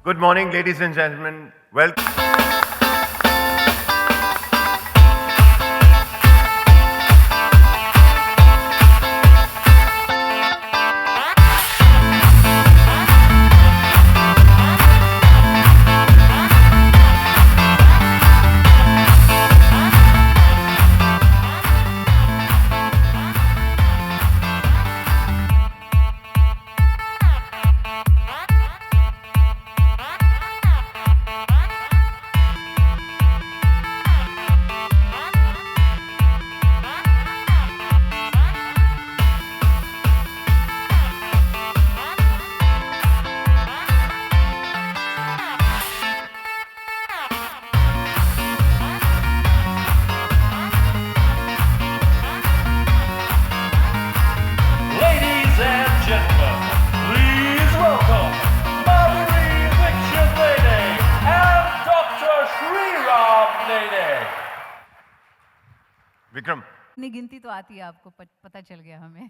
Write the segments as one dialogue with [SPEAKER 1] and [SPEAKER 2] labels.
[SPEAKER 1] Good morning, ladies and gentlemen. Welcome.
[SPEAKER 2] Ladies and gentlemen, please welcome Madhuri Dixit Nene and Dr. ShriRam Nene.
[SPEAKER 1] Vikram.
[SPEAKER 3] इतनी गिनती तो आती है आपको पता चल गया हमें.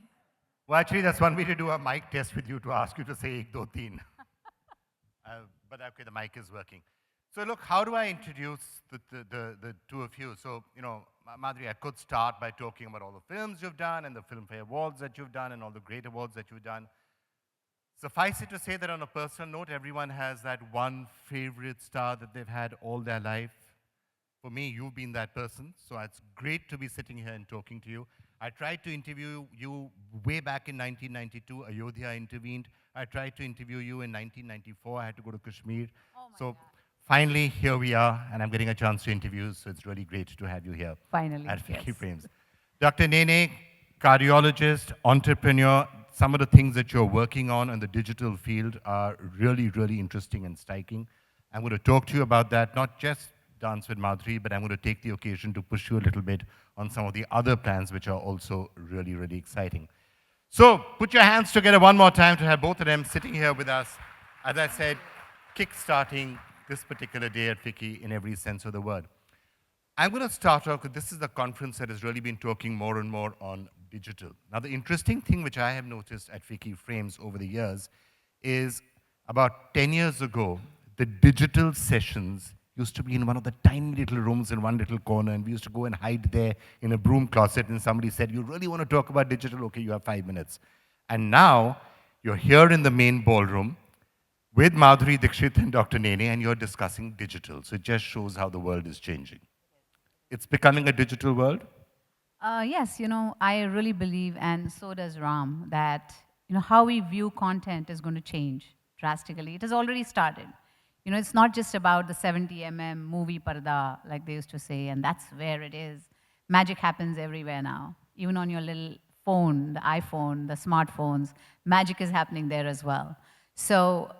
[SPEAKER 4] Well, actually, that's one way to do a mic test with you, to ask you to say ek, do, teen. But okay, the mic is working. So look, how do I introduce the two of you? So, you know, Madhuri, I could start by talking about all the films you've done and the Filmfare Awards that you've done and all the great awards that you've done. Suffice it to say that on a personal note, everyone has that one favorite star that they've had all their life. For me, you've been that person, so it's great to be sitting here and talking to you. I tried to interview you way back in 1992. Ayodhya intervened. I tried to interview you in 1994. I had to go to Kashmir. So finally, here we are, and I'm getting a chance to interview you, so it's really great to have you here.
[SPEAKER 3] Finally,
[SPEAKER 4] At FICCI
[SPEAKER 3] yes.
[SPEAKER 4] Frames. Dr. Nene, cardiologist, entrepreneur, some of the things that you're working on in the digital field are really, really interesting and striking. I'm going to talk to you about that, not just Dance with Madhuri, but I'm going to take the occasion to push you a little bit on some of the other plans which are also really, really exciting. So put your hands together one more time to have both of them sitting here with us. As I said, kick-starting this particular day at FICCI in every sense of the word. I'm going to start off because this is the conference that has really been talking more and more on digital. Now, the interesting thing which I have noticed at FICCI Frames over the years is about 10 years ago, the digital sessions used to be in one of the tiny little rooms in one little corner, and we used to go and hide there in a broom closet, and somebody said, you really want to talk about digital? Okay, you have 5 minutes. And now, you're here in the main ballroom with Madhuri Dixit and Dr. Nene, and you're discussing digital. So it just shows how the world is changing. It's becoming a digital world?
[SPEAKER 3] Yes, I really believe, and so does Ram, that how we view content is going to change drastically. It has already started. It's not just about the 70 movie parda, like they used to say, and that's where it is. Magic happens everywhere now. Even on your little phone, the iPhone, the smartphones, magic is happening there as well. So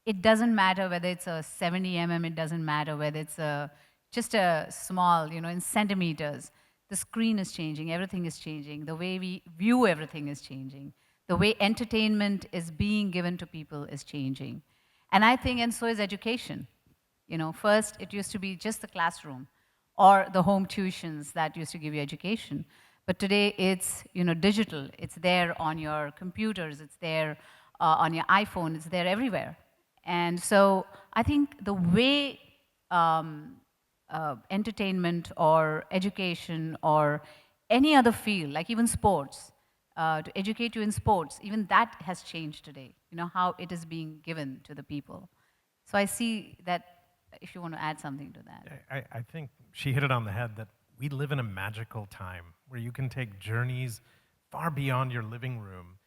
[SPEAKER 3] it doesn't matter whether it's a 70 it doesn't matter whether it's just a small, in centimeters. The screen is changing, everything is changing. The way we view everything is changing. The way entertainment is being given to people is changing. And I think, and so is education. First it used to be just the classroom or the home tuitions that used to give you education. But today it's, digital. It's there on your computers. It's there on your iPhone. It's there everywhere. And so I think the way entertainment or education or any other field, like even sports, to educate you in sports, even that has changed today, how it is being given to the people. So I see that, if you want to add something to that.
[SPEAKER 5] I think she hit it on the head that we live in a magical time where you can take journeys far beyond your living room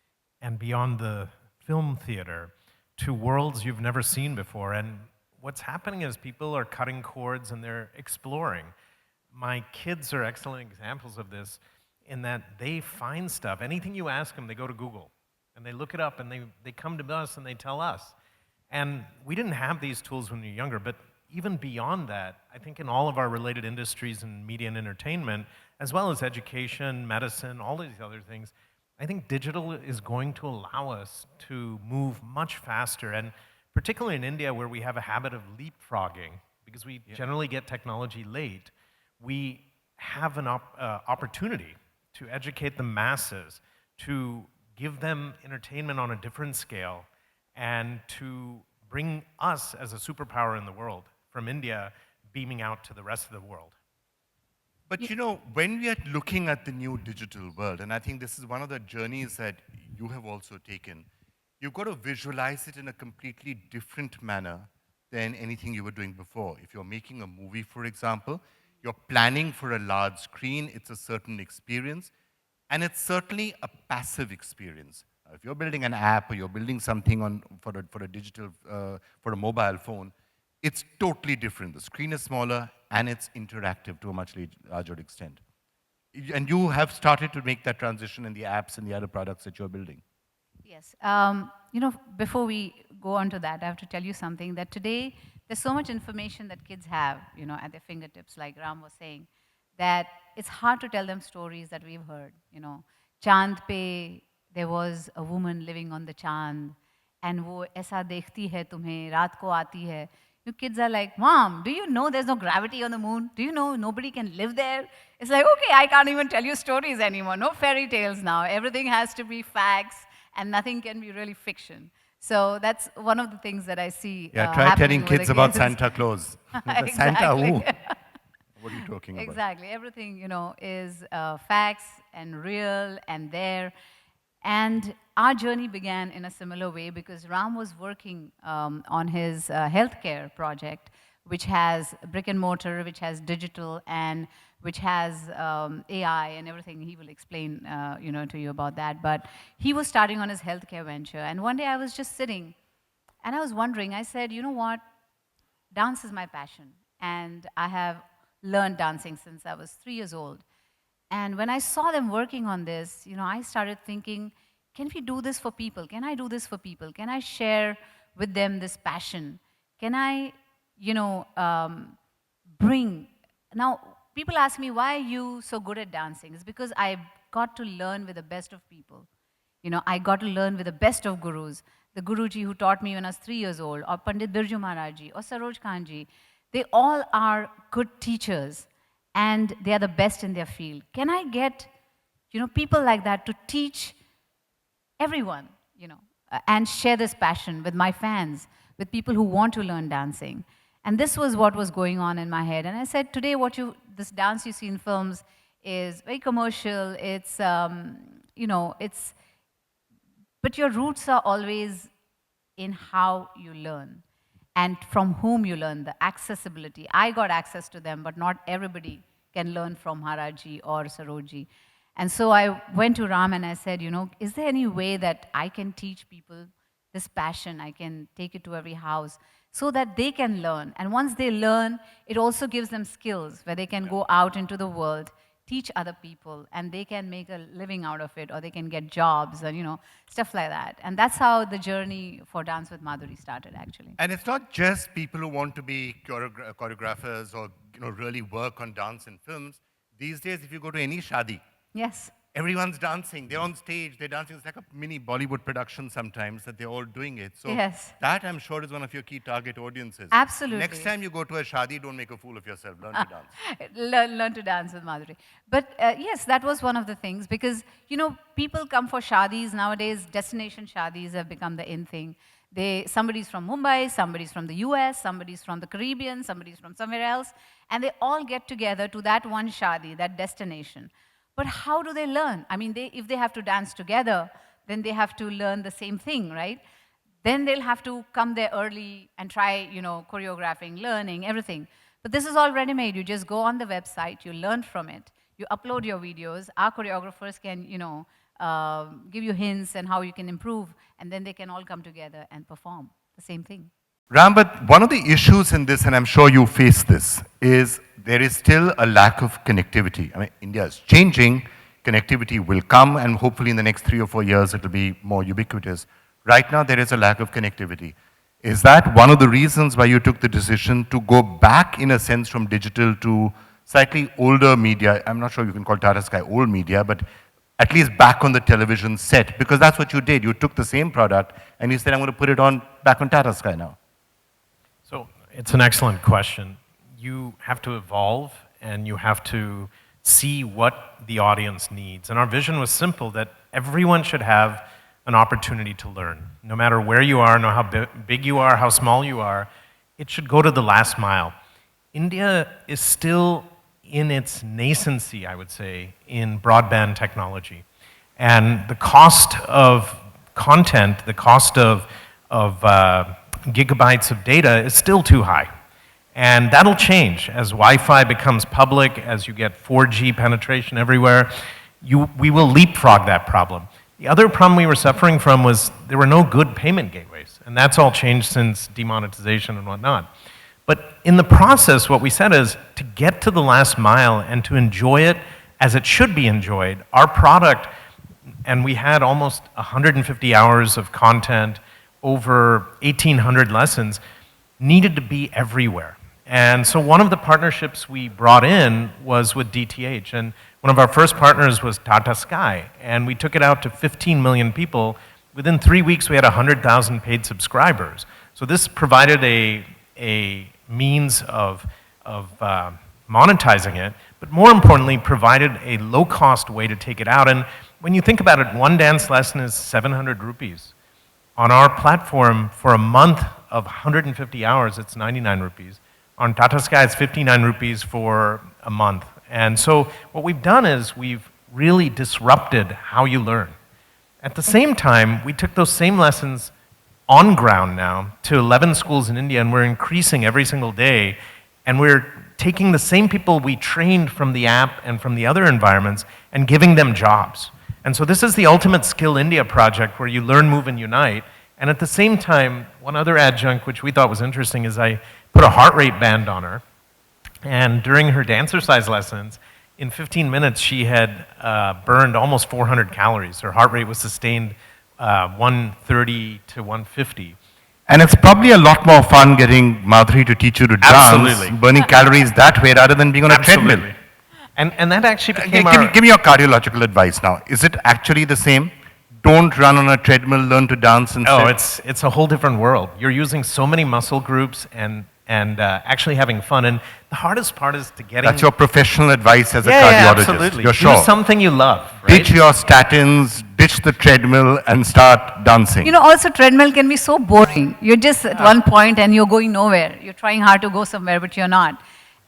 [SPEAKER 5] and beyond the film theater to worlds you've never seen before. And what's happening is people are cutting cords and they're exploring. My kids are excellent examples of this in that they find stuff. Anything you ask them, they go to Google and they look it up and they come to us and they tell us. And we didn't have these tools when we were younger, but even beyond that, I think in all of our related industries in media and entertainment, as well as education, medicine, all these other things, I think digital is going to allow us to move much faster. And particularly in India, where we have a habit of leapfrogging, because we generally get technology late, we have an opportunity to educate the masses, to give them entertainment on a different scale, and to bring us as a superpower in the world from India beaming out to the rest of the world.
[SPEAKER 4] But you know, when we are looking at the new digital world, and I think this is one of the journeys that you have also taken, you've got to visualize it in a completely different manner than anything you were doing before. If you're making a movie, for example, you're planning for a large screen, it's a certain experience, and it's certainly a passive experience. If you're building an app or you're building something for a digital, for a mobile phone, it's totally different. The screen is smaller and it's interactive to a much larger extent. And you have started to make that transition in the apps and the other products that you're building.
[SPEAKER 3] Yes. Before we go on to that, I have to tell you something that today there's so much information that kids have, at their fingertips, like Ram was saying, that it's hard to tell them stories that we've heard. Chand pe, there was a woman living on the Chand, and wo aisa dekhti hai tumhe, raat ko aati hai. Kids are like, Mom, do you know there's no gravity on the moon? Do you know nobody can live there? It's like, okay, I can't even tell you stories anymore. No fairy tales now. Everything has to be facts, and nothing can be really fiction. So that's one of the things that I see.
[SPEAKER 4] Yeah, try telling kids about Santa Claus.
[SPEAKER 3] Exactly.
[SPEAKER 4] Santa who? What are you talking about?
[SPEAKER 3] Exactly. Everything, is facts and real and there. And our journey began in a similar way because Ram was working on his healthcare project, which has brick and mortar, which has digital, and which has AI and everything. He will explain, to you about that. But he was starting on his healthcare venture. And one day I was just sitting, and I was wondering. I said, you know what? Dance is my passion, and I have learned dancing since I was 3 years old. And when I saw them working on this, I started thinking, can we do this for people? Can I do this for people? Can I share with them this passion? Can I, bring... Now, people ask me, why are you so good at dancing? It's because I got to learn with the best of people. I got to learn with the best of gurus. The Guruji who taught me when I was 3 years old, or Pandit Birju Maharaj Ji, or Saroj Khan Ji, they all are good teachers, and they are the best in their field. Can I get, people like that to teach everyone, and share this passion with my fans, with people who want to learn dancing? And this was what was going on in my head. And I said, today, this dance you see in films is very commercial. It's, but your roots are always in how you learn and from whom you learn, the accessibility. I got access to them, but not everybody can learn from Haraji or Saroji. And so I went to Ram and I said, is there any way that I can teach people this passion? I can take it to every house so that they can learn. And once they learn, it also gives them skills where they can go out into the world, teach other people, and they can make a living out of it, or they can get jobs, and stuff like that. And that's how the journey for Dance with Madhuri started, actually.
[SPEAKER 4] And it's not just people who want to be choreographers or really work on dance in films. These days, if you go to any shadi,
[SPEAKER 3] Yes.
[SPEAKER 4] everyone's dancing. They're on stage. They're dancing. It's like a mini Bollywood production sometimes that they're all doing it. So
[SPEAKER 3] Yes.
[SPEAKER 4] that, I'm sure, is one of your key target audiences.
[SPEAKER 3] Absolutely.
[SPEAKER 4] Next time you go to a shadi, don't make a fool of yourself. Learn to dance.
[SPEAKER 3] Learn to dance with Madhuri. But yes, that was one of the things because, people come for shadis. Nowadays, destination shadis have become the in thing. Somebody's from Mumbai, somebody's from the US, somebody's from the Caribbean, somebody's from somewhere else, and they all get together to that one shadi, that destination. But how do they learn? I mean, if they have to dance together, then they have to learn the same thing, right? Then they'll have to come there early and try, choreographing, learning, everything. But this is all ready-made. You just go on the website, you learn from it, you upload your videos. Our choreographers can, give you hints and how you can improve, and then they can all come together and perform the same thing.
[SPEAKER 4] Ram, but one of the issues in this, and I'm sure you face this, is there is still a lack of connectivity. I mean, India is changing. Connectivity will come, and hopefully in the next 3 or 4 years, it will be more ubiquitous. Right now, there is a lack of connectivity. Is that one of the reasons why you took the decision to go back, in a sense, from digital to slightly older media? I'm not sure you can call Tata Sky old media, but at least back on the television set, because that's what you did. You took the same product, and you said, I'm going to put it back on Tata Sky now.
[SPEAKER 5] So it's an excellent question. You have to evolve, and you have to see what the audience needs. And our vision was simple, that everyone should have an opportunity to learn. No matter where you are, no how big you are, how small you are, it should go to the last mile. India is still in its nascency, I would say, in broadband technology. And the cost of content, the cost of gigabytes of data is still too high. And that'll change as Wi-Fi becomes public, as you get 4G penetration everywhere. We will leapfrog that problem. The other problem we were suffering from was there were no good payment gateways. And that's all changed since demonetization and whatnot. But in the process, what we said is to get to the last mile and to enjoy it as it should be enjoyed, our product, and we had almost 150 hours of content, over 1,800 lessons, needed to be everywhere. And so one of the partnerships we brought in was with DTH. And one of our first partners was Tata Sky. And we took it out to 15 million people. Within 3 weeks, we had 100,000 paid subscribers. So this provided a means of monetizing it, but more importantly, provided a low-cost way to take it out. And when you think about it, one dance lesson is 700 rupees. On our platform, for a month of 150 hours, it's 99 rupees. On Tata Sky, it's 59 rupees for a month. And so what we've done is we've really disrupted how you learn. At the same time, we took those same lessons on ground now to 11 schools in India, and we're increasing every single day. And we're taking the same people we trained from the app and from the other environments and giving them jobs. And so this is the ultimate Skill India project where you learn, move, and unite. And at the same time, one other adjunct which we thought was interesting is I put a heart rate band on her. And during her dancercise lessons, in 15 minutes, she had burned almost 400 calories. Her heart rate was sustained 130 to 150.
[SPEAKER 4] And it's probably a lot more fun getting Madhuri to teach you to dance,
[SPEAKER 5] Absolutely.
[SPEAKER 4] burning calories that way rather than being on a treadmill.
[SPEAKER 5] And that actually became
[SPEAKER 4] Give me your cardiological advice now. Is it actually the same? Don't run on a treadmill, learn to dance instead?
[SPEAKER 5] Oh, it's a whole different world. You're using so many muscle groups and actually having fun. And the hardest part is to getting...
[SPEAKER 4] That's your professional advice as a
[SPEAKER 5] yeah,
[SPEAKER 4] cardiologist.
[SPEAKER 5] absolutely.
[SPEAKER 4] You're sure.
[SPEAKER 5] Do something you love, right?
[SPEAKER 4] Ditch your statins, ditch the treadmill, and start dancing.
[SPEAKER 3] You know, also treadmill can be so boring. You're just at one point and you're going nowhere. You're trying hard to go somewhere, but you're not.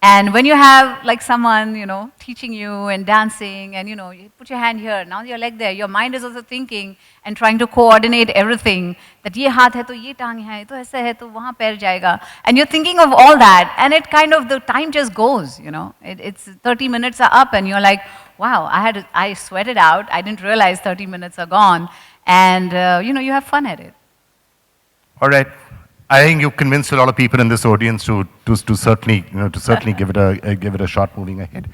[SPEAKER 3] And when you have like someone, you know, teaching you and dancing and, you know, you put your hand here, now your leg there, your mind is also thinking and trying to coordinate everything, that ye haath hai to ye tang hai, to aise hai to wahan pair jayega. And you're thinking of all that and it kind of, the time just goes, you know. It's 30 minutes are up and you're like, wow, I sweated out, I didn't realize 30 minutes are gone. And, you know, you have fun at it.
[SPEAKER 4] All right. I think you've convinced a lot of people in this audience to certainly, you know, to certainly give it a shot moving ahead.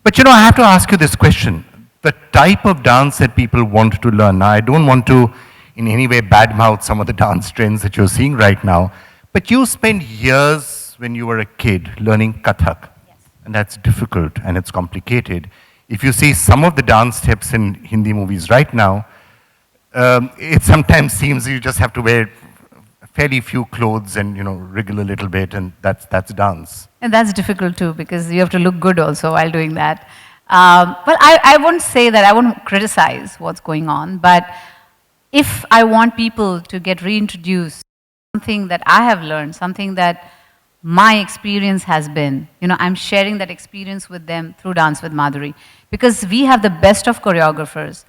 [SPEAKER 4] But you know, I have to ask you this question: the type of dance that people want to learn. Now, I don't want to, in any way, badmouth some of the dance trends that you're seeing right now. But you spent years when you were a kid learning Kathak, yes. And that's difficult and it's complicated. If you see some of the dance steps in Hindi movies right now, it sometimes seems you just have to wear fairly few clothes and, you know, wriggle a little bit, and that's dance.
[SPEAKER 3] And that's difficult too, because you have to look good also while doing that. Well, I won't say that, I won't criticize what's going on, but if I want people to get reintroduced to something that I have learned, something that my experience has been, you know, I'm sharing that experience with them through Dance with Madhuri, because we have the best of choreographers.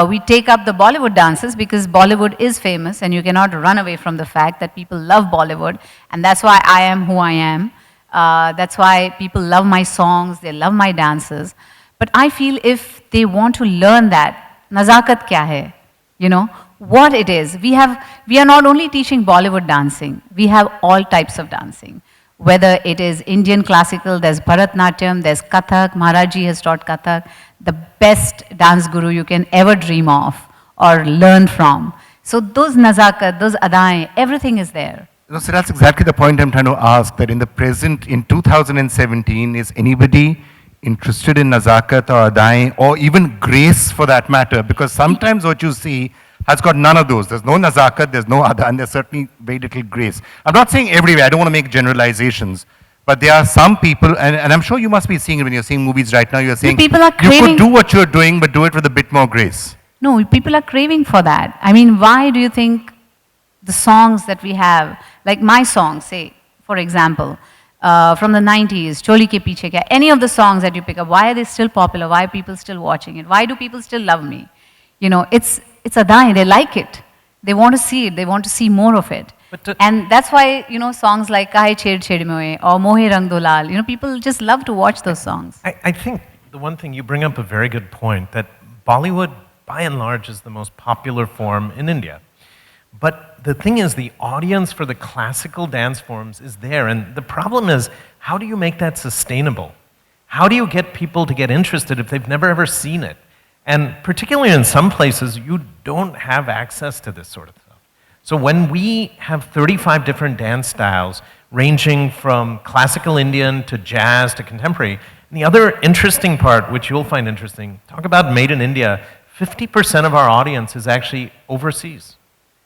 [SPEAKER 3] We take up the Bollywood dances because Bollywood is famous and you cannot run away from the fact that people love Bollywood, and that's why I am who I am. That's why people love my songs, they love my dances. But I feel if they want to learn that, nazakat kya hai, you know, what it is. We are not only teaching Bollywood dancing, we have all types of dancing. Whether it is Indian classical, there's Bharatnatyam, there's Kathak, Maharaji has taught Kathak, the best dance guru you can ever dream of or learn from. So those nazakat, those adaएं, everything is there.
[SPEAKER 4] No, so that's exactly the point I'm trying to ask, that in the present, in 2017, is anybody interested in nazakat or adaएं, or even grace for that matter? Because sometimes what you see has got none of those. There's no nazakat, there's no adha, and there's certainly very little grace. I'm not saying everywhere, I don't want to make generalizations, but there are some people, and I'm sure you must be seeing it when you're seeing movies right now, you're saying,
[SPEAKER 3] people are
[SPEAKER 4] you
[SPEAKER 3] craving,
[SPEAKER 4] could do what you're doing, but do it with a bit more grace.
[SPEAKER 3] No, people are craving for that. I mean, why do you think the songs that we have, like my songs, say, for example, from the 90s, Choli Ke Piche Kya, any of the songs that you pick up, why are they still popular? Why are people still watching it? Why do people still love me? You know, it's Adai, they like it. They want to see it, they want to see more of it. And that's why, you know, songs like Kahe Chhed Chhed Moe or Mohe Rang Do Lal, you know, people just love to watch those songs.
[SPEAKER 5] I think the one thing, you bring up a very good point, that Bollywood, by and large, is the most popular form in India. But the thing is, the audience for the classical dance forms is there. And the problem is, how do you make that sustainable? How do you get people to get interested if they've never ever seen it? And particularly in some places, you don't have access to this sort of stuff. So when we have 35 different dance styles, ranging from classical Indian to jazz to contemporary, and the other interesting part, which you'll find interesting, talk about made in India, 50% of our audience is actually overseas.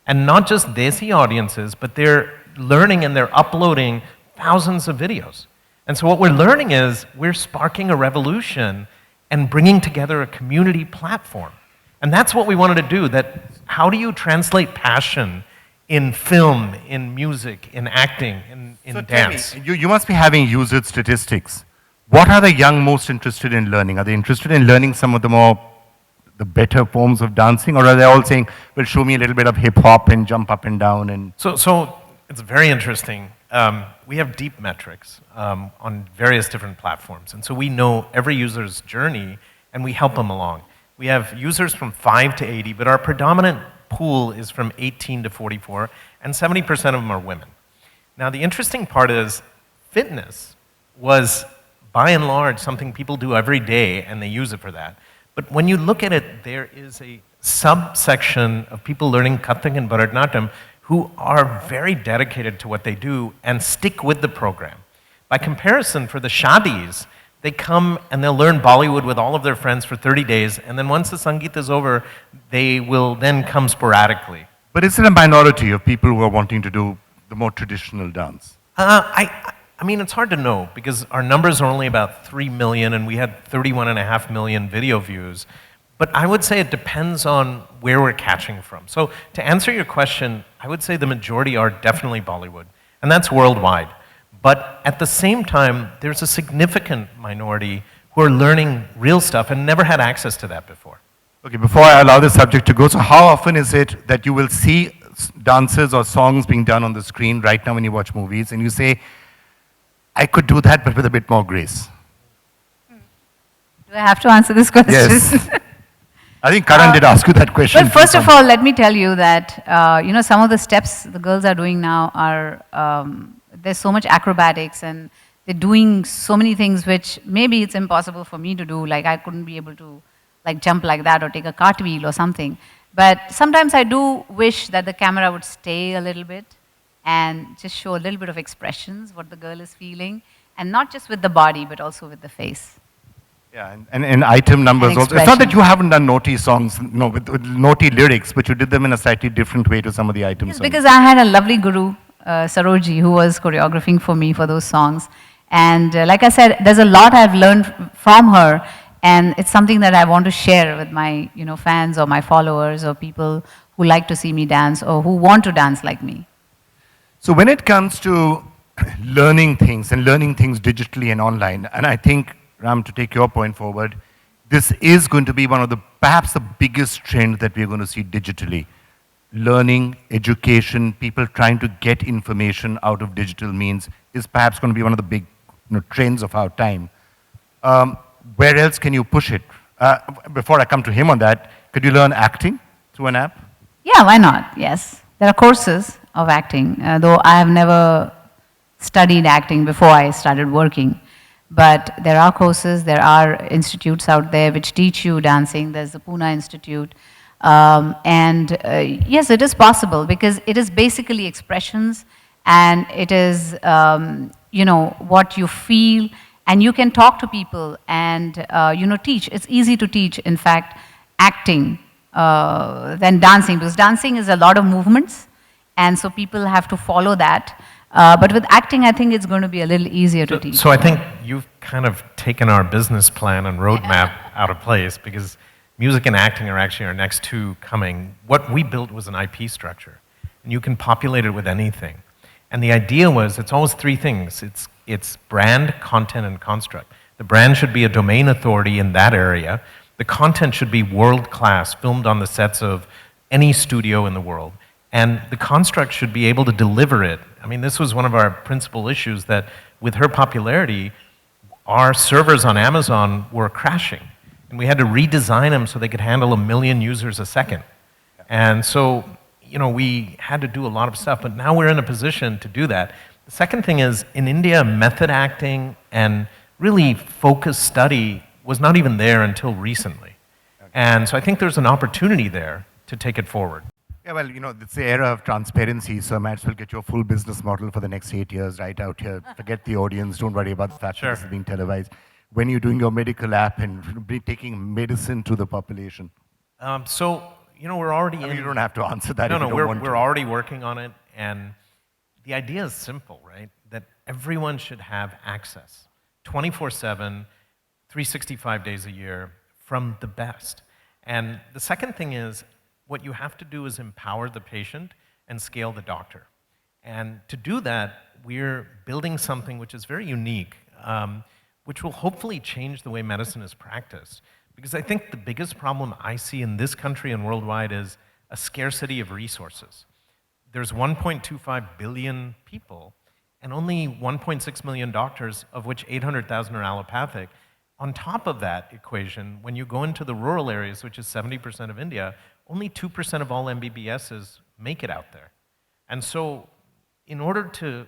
[SPEAKER 5] And not just Desi audiences, but they're learning and they're uploading thousands of videos. And so what we're learning is we're sparking a revolution and bringing together a community platform. And that's what we wanted to do, that how do you translate passion in film, in music, in acting, in
[SPEAKER 4] So
[SPEAKER 5] dance?
[SPEAKER 4] tell me, you must be having user statistics. What are the young most interested in learning? Are they interested in learning some of the better forms of dancing, or are they all saying, well, show me a little bit of hip hop and jump up and down? And
[SPEAKER 5] So it's very interesting. We have deep metrics on various different platforms. And so we know every user's journey and we help them along. We have users from 5 to 80, but our predominant pool is from 18 to 44, and 70% of them are women. Now, the interesting part is fitness was, by and large, something people do every day, and they use it for that. But when you look at it, there is a subsection of people learning Kathak and Bharatanatyam who are very dedicated to what they do and stick with the program. By comparison, for the shadis, they come and they'll learn Bollywood with all of their friends for 30 days, and then once the Sangeet is over, they will then come sporadically.
[SPEAKER 4] but is it a minority of people who are wanting to do the more traditional dance?
[SPEAKER 5] I mean, it's hard to know because our numbers are only about 3 million and we had 31.5 million video views. But I would say it depends on where we're catching from. So to answer your question, I would say the majority are definitely Bollywood, and that's worldwide. But at the same time, there's a significant minority who are learning real stuff and never had access to that before.
[SPEAKER 4] Okay, before I allow the subject to go, so how often is it that you will see dances or songs being done on the screen right now when you watch movies, and you say, I could do that, but with a bit more grace?
[SPEAKER 3] Do I have to answer this question?
[SPEAKER 4] Yes. I think Karan did ask you that question.
[SPEAKER 3] Well, first of all, let me tell you that, you know, some of the steps the girls are doing now are, there's so much acrobatics and they're doing so many things which maybe it's impossible for me to do. Like I couldn't be able to like jump like that or take a cartwheel or something. But sometimes I do wish that the camera would stay a little bit and just show a little bit of expressions, what the girl is feeling, and not just with the body, but also with the face.
[SPEAKER 4] Yeah, and item numbers
[SPEAKER 3] And
[SPEAKER 4] also. It's not that you haven't done naughty songs, no, with naughty lyrics, but you did them in a slightly different way to some of the item
[SPEAKER 3] Yes,
[SPEAKER 4] songs.
[SPEAKER 3] because I had a lovely guru, Saroji, who was choreographing for me for those songs. And like I said, there's a lot I've learned from her, and it's something that I want to share with my fans or my followers or people who like to see me dance or who want to dance like me.
[SPEAKER 4] So when it comes to learning things and learning things digitally and online, and I think, Ram, to take your point forward, this is going to be one of the, perhaps the biggest trend that we're going to see digitally. Learning, education, people trying to get information out of digital means is perhaps going to be one of the big trends of our time. Where else can you push it? Before I come to him on that, could you learn acting through an app?
[SPEAKER 3] Yeah, why not? Yes. There are courses of acting, though I have never studied acting before I started working. But there are courses, there are institutes out there which teach you dancing. There's the Pune Institute. Yes, it is possible because it is basically expressions and it is, what you feel, and you can talk to people and, teach. It's easy to teach, in fact, acting than dancing, because dancing is a lot of movements, and so people have to follow that. But with acting, I think it's going to be a little easier to teach.
[SPEAKER 5] So I think you've kind of taken our business plan and roadmap out of place, because music and acting are actually our next two coming. What we built was an IP structure, and you can populate it with anything. And the idea was it's always three things. It's brand, content, and construct. The brand should be a domain authority in that area. The content should be world-class, filmed on the sets of any studio in the world. And the construct should be able to deliver it. I mean, this was one of our principal issues, that with her popularity, our servers on Amazon were crashing. And we had to redesign them so they could handle 1 million users a second. And so, you know, we had to do a lot of stuff, but now we're in a position to do that. The second thing is, in India, method acting and really focused study was not even there until recently. And so I think there's an opportunity there to take it forward.
[SPEAKER 4] Yeah, well, you know, it's the era of transparency, so might as well get your full business model for the next 8 years right out here. Forget the audience, don't worry about the fact that this is being televised. When you're doing your medical app and taking medicine to the population.
[SPEAKER 5] So, you know, we're already
[SPEAKER 4] I mean, you don't have to answer that
[SPEAKER 5] No,
[SPEAKER 4] if
[SPEAKER 5] no,
[SPEAKER 4] you don't want to.
[SPEAKER 5] we're already working on it, and the idea is simple, right? That everyone should have access, 24/7, 365 days a year, from the best. And the second thing is, what you have to do is empower the patient and scale the doctor. And to do that, we're building something which is very unique, which will hopefully change the way medicine is practiced. Because I think the biggest problem I see in this country and worldwide is a scarcity of resources. There's 1.25 billion people and only 1.6 million doctors, of which 800,000 are allopathic. On top of that equation, when you go into the rural areas, which is 70% of India, only 2% of all MBBSs make it out there. And so in order to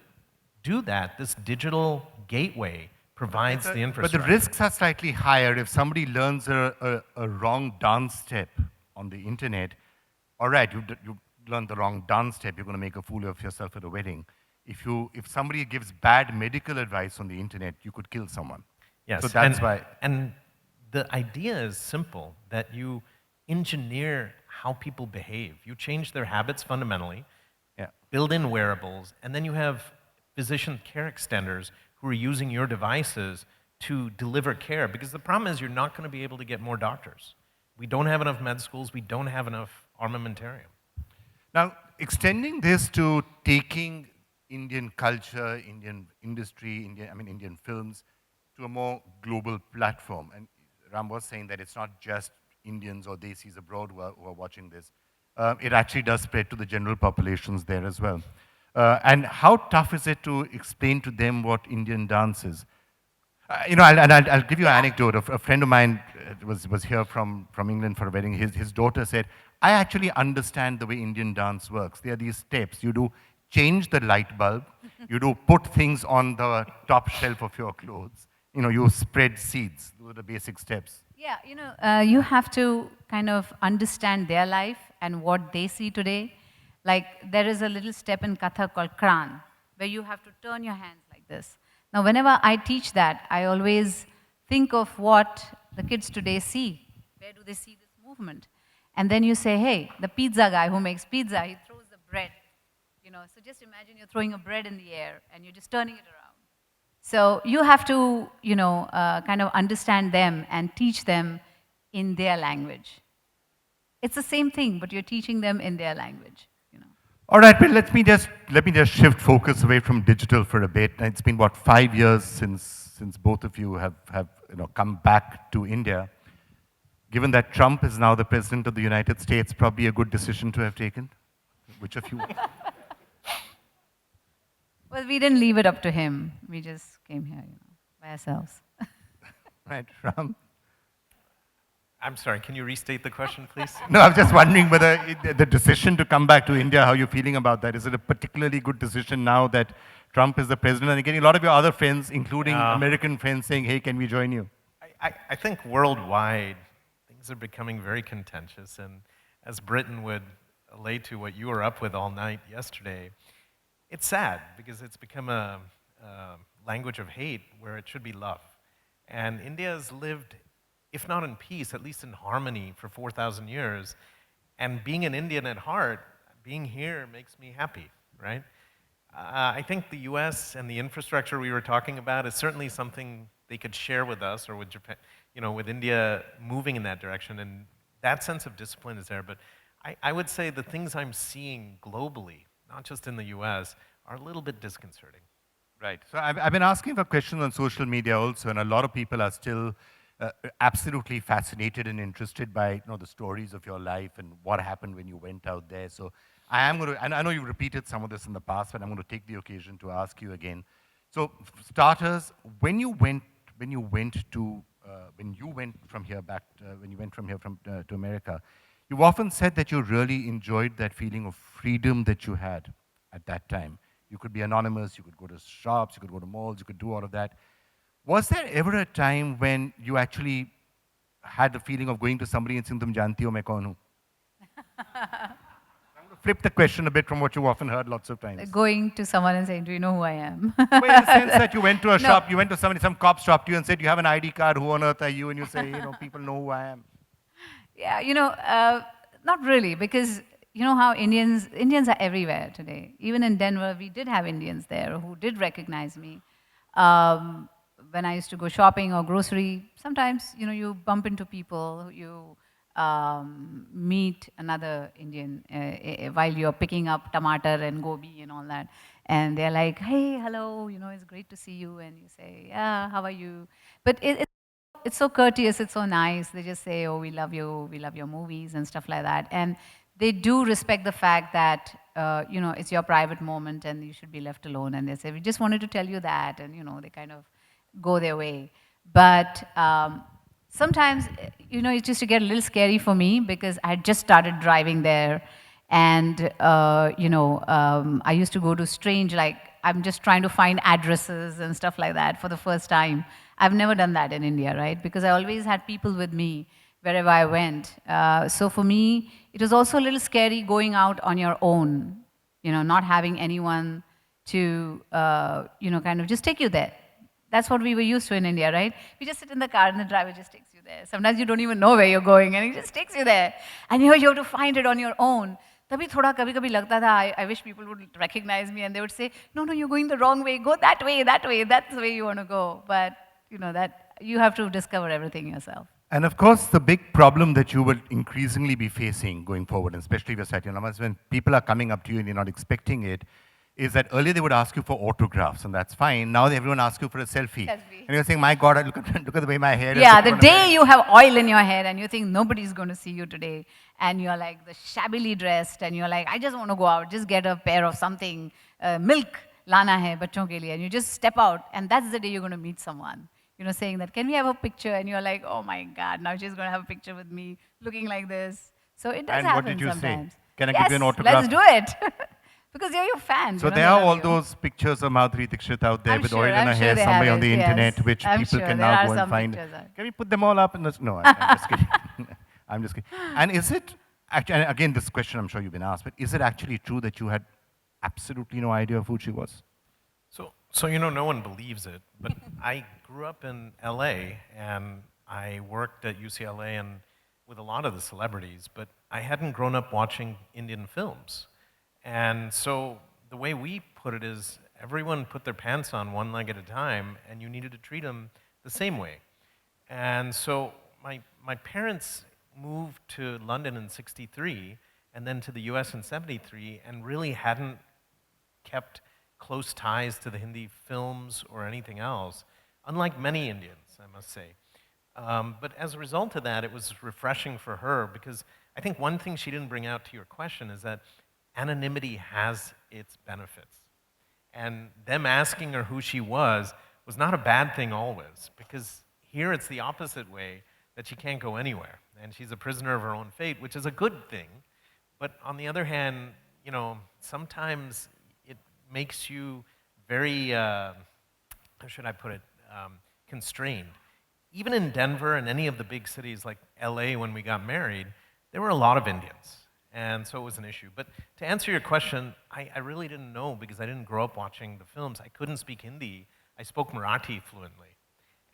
[SPEAKER 5] do that, this digital gateway provides the infrastructure.
[SPEAKER 4] But the risks are slightly higher. If somebody learns a wrong dance step on the internet, all right, you learned the wrong dance step, you're going to make a fool of yourself at a wedding. If somebody gives bad medical advice on the internet, you could kill someone.
[SPEAKER 5] Yes,
[SPEAKER 4] So that's why.
[SPEAKER 5] And the idea is simple, that you engineer how people behave. You change their habits fundamentally, build in wearables, and then you have physician care extenders who are using your devices to deliver care. Because the problem is you're not going to be able to get more doctors. We don't have enough med schools. We don't have enough armamentarium.
[SPEAKER 4] Now, extending this to taking Indian culture, Indian industry, Indian films, to a more global platform. And Ram was saying that it's not just Indians or Desis abroad who are watching this. It actually does spread to the general populations there as well. And how tough is it to explain to them what Indian dance is? I'll give you an anecdote. A friend of mine was here from England for a wedding. His daughter said, I actually understand the way Indian dance works. There are these steps. You do change the light bulb. You do put things on the top shelf of your clothes. You spread seeds. Those are the basic steps.
[SPEAKER 3] Yeah, you have to kind of understand their life and what they see today. Like, there is a little step in Kathak called Kran, where you have to turn your hands like this. Now, whenever I teach that, I always think of what the kids today see. Where do they see this movement? And then you say, hey, the pizza guy who makes pizza, he throws the bread. So just imagine you're throwing a bread in the air and you're just turning it around. So you have to, kind of understand them and teach them in their language. It's the same thing, but you're teaching them in their language.
[SPEAKER 4] All right, but let me just shift focus away from digital for a bit. It's been, 5 years since both of you have come back to India. Given that Trump is now the president of the United States, probably a good decision to have taken. Which of you?
[SPEAKER 3] Well, we didn't leave it up to him. We just came here, by ourselves.
[SPEAKER 4] Right, Ram?
[SPEAKER 5] I'm sorry, can you restate the question, please?
[SPEAKER 4] No, I was just wondering whether the decision to come back to India, how you're feeling about that. Is it a particularly good decision now that Trump is the president? And getting a lot of your other friends, including American friends, saying, hey, can we join you?
[SPEAKER 5] I think worldwide, things are becoming very contentious. And as Britain would allay to what you were up with all night yesterday, it's sad because it's become a language of hate where it should be love. And India has lived, if not in peace, at least in harmony for 4,000 years. And being an Indian at heart, being here makes me happy, right? I think the US and the infrastructure we were talking about is certainly something they could share with us, or with Japan, with India moving in that direction. And that sense of discipline is there, but I would say the things I'm seeing globally, not just in the US, are a little bit disconcerting.
[SPEAKER 4] Right. So I've been asking for questions on social media also, and a lot of people are still absolutely fascinated and interested by the stories of your life and what happened when you went out there. So I am going to, and I know you've repeated some of this in the past, but I'm going to take the occasion to ask you again. So starters, when you went from here back, when you went from here to America, you've often said that you really enjoyed that feeling of freedom that you had at that time. You could be anonymous, you could go to shops, you could go to malls, you could do all of that. Was there ever a time when you actually had the feeling of going to somebody and saying, "Tum janti ho main kaun hu"? I'm going to flip the question a bit from what you've often heard lots of times.
[SPEAKER 3] Going to someone and saying, do you know who I am?
[SPEAKER 4] Well, in the sense that you went to a
[SPEAKER 3] No.
[SPEAKER 4] shop, you went to somebody, some cop stopped you and said, "You have an ID card, who on earth are you?" And you say, "People know who I am."
[SPEAKER 3] Yeah, not really, because you know how Indians are everywhere today. Even in Denver, we did have Indians there who did recognize me. When I used to go shopping or grocery, sometimes, you bump into people, you meet another Indian while you're picking up tomato and gobi and all that. And they're like, "Hey, hello, it's great to see you." And you say, "Yeah, how are you?" But it's so courteous, it's so nice. They just say, "Oh, we love you, we love your movies," and stuff like that. And they do respect the fact that, it's your private moment and you should be left alone. And they say, "We just wanted to tell you that." And, they kind of go their way. But sometimes, it used to get a little scary for me because I had just started driving there. And, I used to go to strange, like, I'm just trying to find addresses and stuff like that for the first time. I've never done that in India, right? Because I always had people with me wherever I went. So for me, it was also a little scary going out on your own, not having anyone to, kind of just take you there. That's what we were used to in India, right? We just sit in the car and the driver just takes you there. Sometimes you don't even know where you're going and he just takes you there. And you have to find it on your own. तभी थोड़ा कभी-कभी लगता था, I wish people would recognize me and they would say, "No, you're going the wrong way. Go that way, that's the way you want to go." But, that you have to discover everything yourself.
[SPEAKER 4] And of course, the big problem that you will increasingly be facing going forward, and especially if you're sat in Lamas, when people are coming up to you and you're not expecting it, is that earlier they would ask you for autographs, and that's fine. Now everyone asks you for a selfie. And you're saying, "My God, look at the way my hair is."
[SPEAKER 3] Yeah, the day you have oil in your hair and you think nobody's going to see you today, and you're like the shabbily dressed, and you're like, "I just want to go out, just get a pair of something, milk lana hai bachon ke liye," and you just step out, and that's the day you're going to meet someone. Saying that, "Can we have a picture?" And you're like, "Oh my God, now she's going to have a picture with me, looking like this." So it does
[SPEAKER 4] And
[SPEAKER 3] happen
[SPEAKER 4] what did you
[SPEAKER 3] sometimes.
[SPEAKER 4] say? "Can I give you an
[SPEAKER 3] Yes,
[SPEAKER 4] autograph?"
[SPEAKER 3] let's do it. Because they're your fans.
[SPEAKER 4] So there are all those pictures of Madhuri Dixit out there
[SPEAKER 3] I'm
[SPEAKER 4] with
[SPEAKER 3] sure-
[SPEAKER 4] oil in
[SPEAKER 3] I'm
[SPEAKER 4] her
[SPEAKER 3] sure
[SPEAKER 4] hair
[SPEAKER 3] they
[SPEAKER 4] somewhere
[SPEAKER 3] have
[SPEAKER 4] on the
[SPEAKER 3] it,
[SPEAKER 4] internet,
[SPEAKER 3] yes.
[SPEAKER 4] which
[SPEAKER 3] I'm
[SPEAKER 4] people
[SPEAKER 3] sure
[SPEAKER 4] can
[SPEAKER 3] there
[SPEAKER 4] now
[SPEAKER 3] are
[SPEAKER 4] go and
[SPEAKER 3] some
[SPEAKER 4] find.
[SPEAKER 3] pictures out.
[SPEAKER 4] Can we put them all up in this? No, I'm just kidding. I'm just kidding. And is it, actually, and again, this question I'm sure you've been asked, but is it actually true that you had absolutely no idea of who she was?
[SPEAKER 5] So no one believes it, but I grew up in LA and I worked at UCLA and with a lot of the celebrities, but I hadn't grown up watching Indian films. And so the way we put it is everyone put their pants on one leg at a time and you needed to treat them the same way. And so my parents moved to London in '63 and then to the US in '73 and really hadn't kept close ties to the Hindi films or anything else, unlike many Indians, I must say. But as a result of that, it was refreshing for her because I think one thing she didn't bring out to your question is that anonymity has its benefits. And them asking her who she was not a bad thing always, because here it's the opposite way, that she can't go anywhere. And she's a prisoner of her own fate, which is a good thing. But on the other hand, sometimes it makes you very, how should I put it, constrained. Even in Denver and any of the big cities like LA when we got married, there were a lot of Indians. And so it was an issue. But to answer your question, I really didn't know because I didn't grow up watching the films. I couldn't speak Hindi. I spoke Marathi fluently.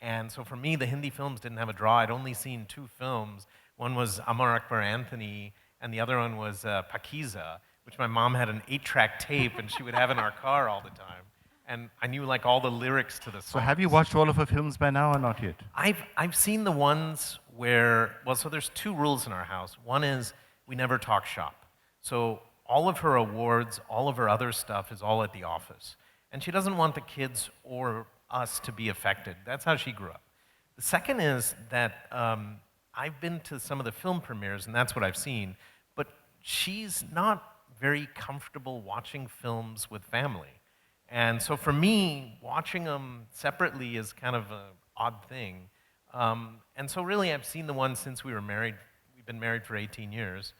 [SPEAKER 5] And so for me, the Hindi films didn't have a draw. I'd only seen 2 films. One was Amar Akbar Anthony, and the other one was Pakiza, which my mom had an 8-track tape, and she would have in our car all the time. and I knew like all the lyrics to the song.
[SPEAKER 4] So have you watched all of her films by now or not yet?
[SPEAKER 5] I've seen the ones where, well, so there's two rules in our house. One is we never talk shop. So all of her awards, all of her other stuff is all at the office. And she doesn't want the kids or us to be affected. That's how she grew up. The second is that I've been to some of the film premieres, and that's what I've seen, but she's not very comfortable watching films with family. And so for me, watching them separately is kind of an odd thing. And so really, I've seen the ones since we were married. We've been married for 18 years.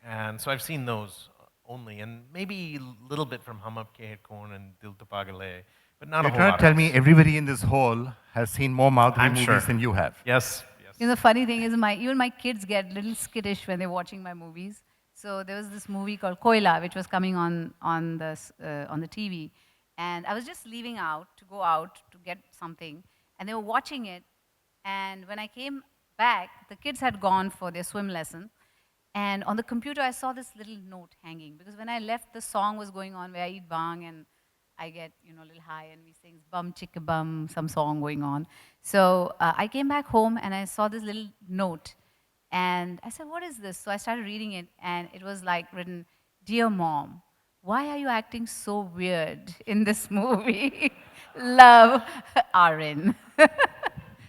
[SPEAKER 5] And so I've seen those only, and maybe a little bit from Hum Apke Hai Kaun and Dil To Pagal Hai, but not a
[SPEAKER 4] You're
[SPEAKER 5] whole
[SPEAKER 4] trying
[SPEAKER 5] lot
[SPEAKER 4] to tell
[SPEAKER 5] else.
[SPEAKER 4] me everybody in this hall has seen more Madhuri
[SPEAKER 5] I'm
[SPEAKER 4] movies
[SPEAKER 5] sure.
[SPEAKER 4] than you have.
[SPEAKER 5] Yes, yes.
[SPEAKER 3] You know, the funny thing is, even my kids get a little skittish when they're watching my movies. So there was this movie called Koila, which was coming on the TV, and I was just leaving out to go out to get something, and they were watching it. And when I came back, the kids had gone for their swim lesson, and on the computer I saw this little note hanging, because when I left, the song was going on where I eat bang and I get, you know, a little high, and we sing bum chicka bum, some song going on. So I came back home and I saw this little note, and I said, what is this? So I started reading it, and it was like written, "Dear Mom, why are you acting so weird in this movie? Love, Arin."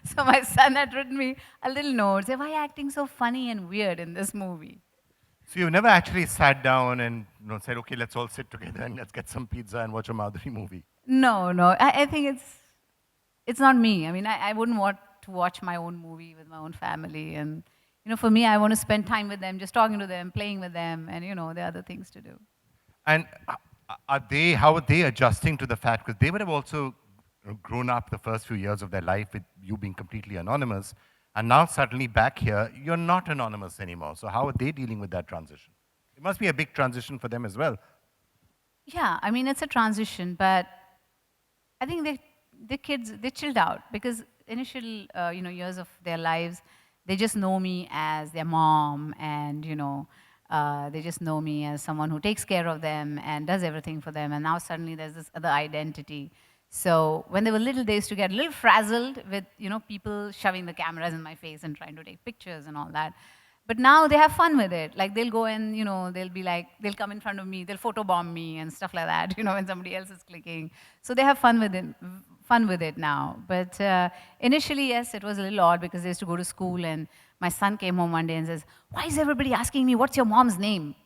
[SPEAKER 3] So my son had written me a little note, say, why are you acting so funny and weird in this movie?
[SPEAKER 4] So you've never actually sat down and said, okay, let's all sit together and let's get some pizza and watch a Madhuri movie.
[SPEAKER 3] No, no. I think it's not me. I mean, I wouldn't want to watch my own movie with my own family. And, you know, for me, I want to spend time with them, just talking to them, playing with them, and, you know, there are other things to do.
[SPEAKER 4] And how are they adjusting to the fact, because they would have also grown up the first few years of their life with you being completely anonymous, and now suddenly back here, you're not anonymous anymore. So how are they dealing with that transition? It must be a big transition for them as well.
[SPEAKER 3] Yeah, I mean, it's a transition, but I think the kids, they chilled out, because initial, years of their lives, they just know me as their mom, and, you know, they just know me as someone who takes care of them and does everything for them. And now suddenly there's this other identity. So when they were little, they used to get a little frazzled with, you know, people shoving the cameras in my face and trying to take pictures and all that. But now they have fun with it. Like, they'll go and, you know, they'll be like, they'll come in front of me, they'll photobomb me and stuff like that, you know, when somebody else is clicking. So they have fun with it now. But initially, yes, it was a little odd, because they used to go to school, and my son came home one day and says, why is everybody asking me, what's your mom's name?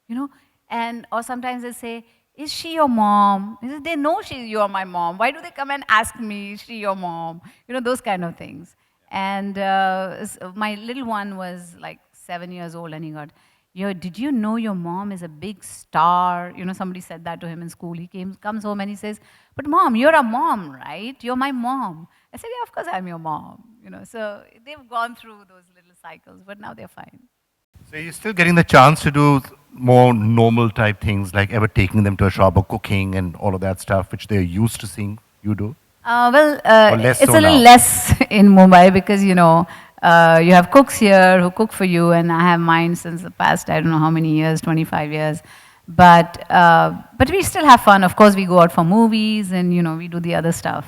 [SPEAKER 3] You know, and, or sometimes they say, is she your mom? They know you're my mom. Why do they come and ask me, is she your mom? You know, those kind of things. And my little one was like 7 years old, and he got, did you know your mom is a big star? You know, somebody said that to him in school. He comes home and he says, but mom, you're a mom, right? You're my mom. I said, yeah, of course I'm your mom. You know, so they've gone through those little cycles, but now they're fine.
[SPEAKER 4] So you're still getting the chance to do more normal type things, like ever taking them to a shop or cooking and all of that stuff, which they're used to seeing you do?
[SPEAKER 3] It's
[SPEAKER 4] so
[SPEAKER 3] a little
[SPEAKER 4] now?
[SPEAKER 3] less in Mumbai, because, you know, you have cooks here who cook for you, and I have mine since the past, I don't know how many years, 25 years. But we still have fun. Of course, we go out for movies, and, you know, we do the other stuff.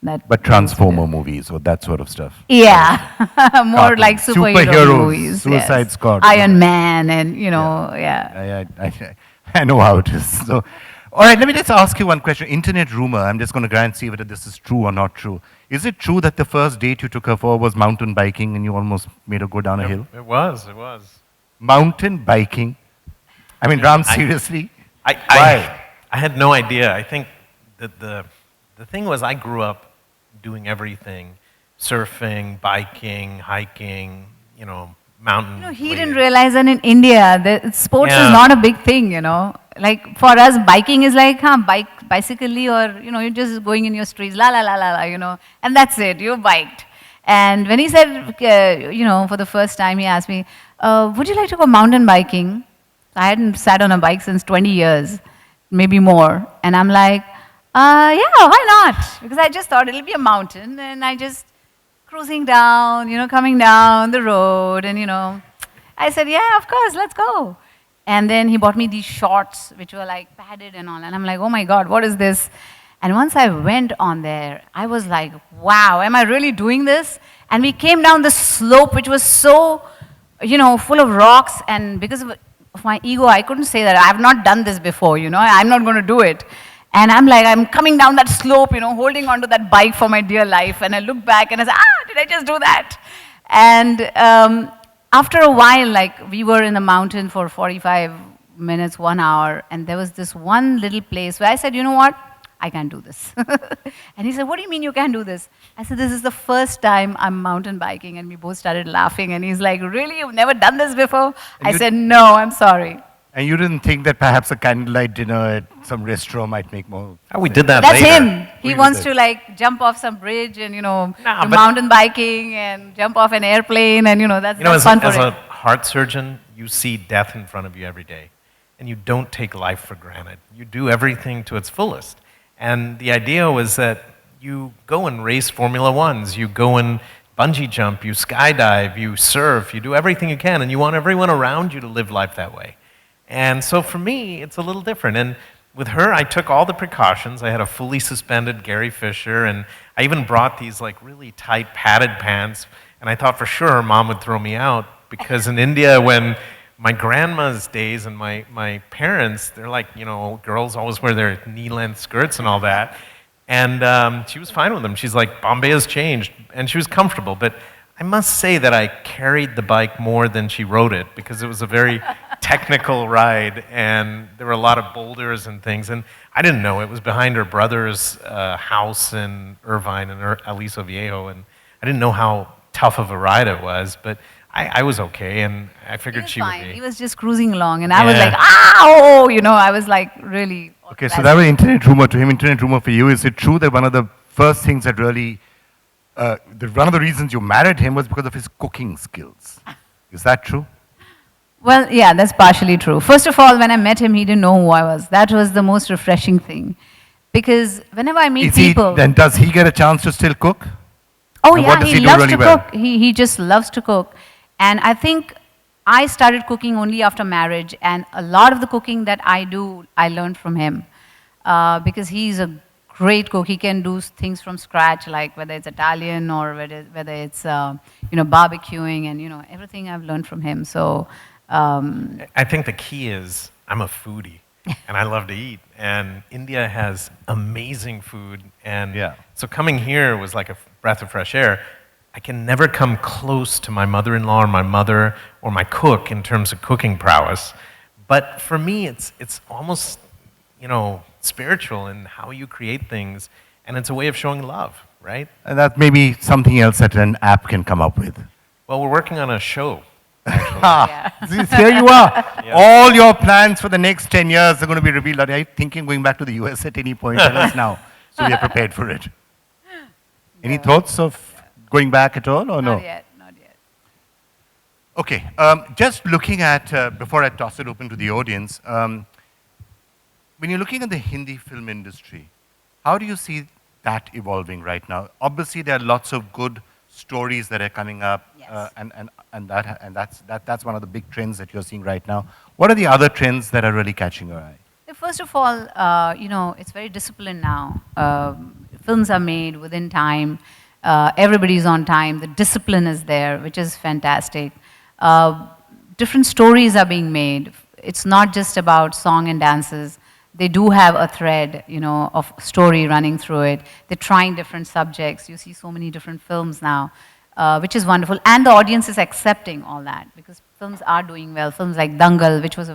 [SPEAKER 4] But Transformer movies or that sort of stuff?
[SPEAKER 3] Yeah, more
[SPEAKER 4] Cartoons.
[SPEAKER 3] like superhero
[SPEAKER 4] Superheroes,
[SPEAKER 3] movies.
[SPEAKER 4] Suicide
[SPEAKER 3] yes.
[SPEAKER 4] Squad.
[SPEAKER 3] Iron Man, and, you know, yeah.
[SPEAKER 4] I know how it is. So, all right, let me just ask you one question. Internet rumor, I'm just going to try and see whether this is true or not true. Is it true that the first date you took her for was mountain biking and you almost made her go down a hill?
[SPEAKER 5] It was.
[SPEAKER 4] Mountain biking? I mean, Ram, seriously?
[SPEAKER 5] I had no idea. I think that the thing was, I grew up doing everything: surfing, biking, hiking, you know, mountain.
[SPEAKER 3] You know, he didn't realize that in India, sports is not a big thing, you know. Like, for us, biking is like, bicycally, or, you know, you're just going in your streets, la, la, la, la, la, you know, and that's it, you biked. And when he said, you know, for the first time, he asked me, would you like to go mountain biking? I hadn't sat on a bike since 20 years, maybe more. And I'm like, yeah, why not? Because I just thought it'll be a mountain, and I just cruising down, you know, coming down the road, and, you know, I said, yeah, of course, let's go. And then he bought me these shorts, which were like padded and all, and I'm like, oh my God, what is this? And once I went on there, I was like, wow, am I really doing this? And we came down the slope, which was so, full of rocks. And because of my ego, I couldn't say that. I have not done this before, I'm not going to do it. And I'm coming down that slope, holding onto that bike for my dear life. And I look back and I say, did I just do that? And after a while, like, we were in the mountain for 45 minutes, 1 hour, and there was this one little place where I said, you know what? I can't do this. And he said, what do you mean you can't do this? I said, this is the first time I'm mountain biking. And we both started laughing. And he's like, really? You've never done this before? I said, no, I'm sorry.
[SPEAKER 4] And you didn't think that perhaps a candlelight dinner at some restaurant might make more
[SPEAKER 5] We did that
[SPEAKER 3] That's
[SPEAKER 5] later.
[SPEAKER 3] him. He wants to like jump off some bridge and, do
[SPEAKER 5] but-
[SPEAKER 3] mountain biking and jump off an airplane and, that's
[SPEAKER 5] As,
[SPEAKER 3] fun for
[SPEAKER 5] as a
[SPEAKER 3] him.
[SPEAKER 5] heart surgeon, you see death in front of you every day, and you don't take life for granted. You do everything to its fullest. And the idea was that you go and race Formula Ones, you go and bungee jump, you skydive, you surf, you do everything you can, and you want everyone around you to live life that way. And so for me, it's a little different. And with her, I took all the precautions. I had a fully suspended Gary Fisher, and I even brought these like really tight padded pants. And I thought for sure her mom would throw me out, because in India, when my grandma's days and my parents, they're like, girls always wear their knee-length skirts and all that. And she was fine with them. She's like, Bombay has changed. And she was comfortable. But I must say that I carried the bike more than she rode it, because it was a very technical ride. And there were a lot of boulders and things. And I didn't know. It was behind her brother's house in Irvine and Aliso Viejo. And I didn't know how tough of a ride it was. But I was okay, and I figured she would be.
[SPEAKER 3] He was just cruising along, and I was like, ow! I was like, really.
[SPEAKER 4] Okay, so that was internet rumor to him. Internet rumor for you. Is it true that one of the first things that really, one of the reasons you married him was because of his cooking skills? Is that true?
[SPEAKER 3] Well, yeah, that's partially true. First of all, when I met him, he didn't know who I was. That was the most refreshing thing. Because whenever I meet people...
[SPEAKER 4] Then does he get a chance to still cook?
[SPEAKER 3] Oh,
[SPEAKER 4] And
[SPEAKER 3] yeah,
[SPEAKER 4] what does
[SPEAKER 3] he
[SPEAKER 4] he do
[SPEAKER 3] loves
[SPEAKER 4] really
[SPEAKER 3] to
[SPEAKER 4] well?
[SPEAKER 3] cook. He just loves to cook. And I think I started cooking only after marriage, and a lot of the cooking that I do, I learned from him. Because he's a great cook. He can do things from scratch, like whether it's Italian or whether it's, barbecuing, and, everything I've learned from him. So...
[SPEAKER 5] I think the key is I'm a foodie, and I love to eat. And India has amazing food. And so coming here was like a breath of fresh air. I can never come close to my mother-in-law or my mother or my cook in terms of cooking prowess. But for me, it's almost, spiritual in how you create things. And it's a way of showing love, right?
[SPEAKER 4] And that may be something else that an app can come up with.
[SPEAKER 5] Well, we're working on a show.
[SPEAKER 4] Here you are. All your plans for the next 10 years are going to be revealed. Are you thinking going back to the US at any point? Tell us now, so we are prepared for it. Any thoughts of going back at all, or no?
[SPEAKER 3] Not yet.
[SPEAKER 4] Okay, just looking at, before I toss it open to the audience, when you're looking at the Hindi film industry, how do you see that evolving right now? Obviously, there are lots of good stories that are coming up,
[SPEAKER 3] Yes.
[SPEAKER 4] and that's one of the big trends that you're seeing right now. What are the other trends that are really catching your eye?
[SPEAKER 3] First of all, it's very disciplined now. Films are made within time. Everybody's on time. The discipline is there, which is fantastic. Different stories are being made. It's not just about song and dances. They do have a thread, of story running through it. They're trying different subjects. You see so many different films now, which is wonderful. And the audience is accepting all that, because films are doing well. Films like Dangal, which was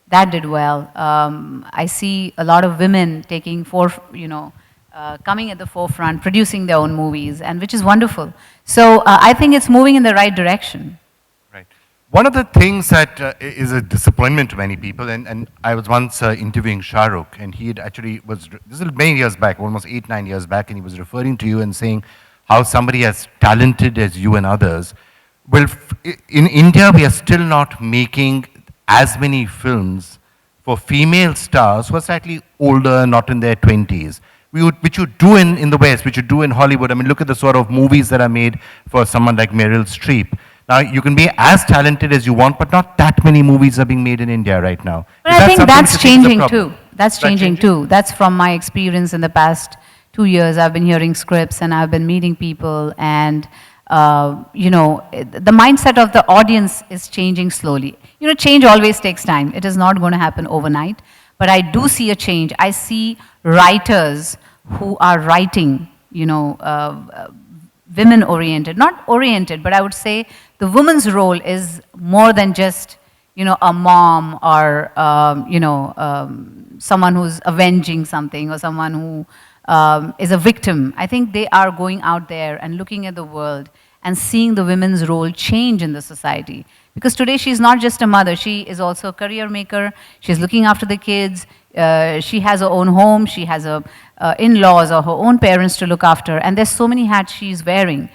[SPEAKER 3] that did well. I see a lot of women taking coming at the forefront, producing their own movies, and which is wonderful. So I think it's moving in the right direction.
[SPEAKER 4] Right. One of the things that is a disappointment to many people, and I was once interviewing Shah Rukh, and he had actually this is many years back, almost 8-9 years back, and he was referring to you and saying how somebody as talented as you and others, well, in India we are still not making as many films for female stars who are slightly older, not in their 20s. Which you do in the West, which you do in Hollywood. I mean, look at the sort of movies that are made for someone like Meryl Streep. Now, you can be as talented as you want, but not that many movies are being made in India right now.
[SPEAKER 3] But I think that's changing too. that's changing too. That's from my experience in the past 2 years. I've been hearing scripts and I've been meeting people, and the mindset of the audience is changing slowly. Change always takes time. It is not going to happen overnight, but I do see a change. I see writers who are writing, women-oriented, not oriented, but I would say the woman's role is more than just, a mom or, someone who's avenging something or someone who is a victim. I think they are going out there and looking at the world and seeing the women's role change in the society. Because today she's not just a mother, she is also a career maker, she's looking after the kids, she has her own home, she has her in-laws or her own parents to look after, and there's so many hats she's wearing.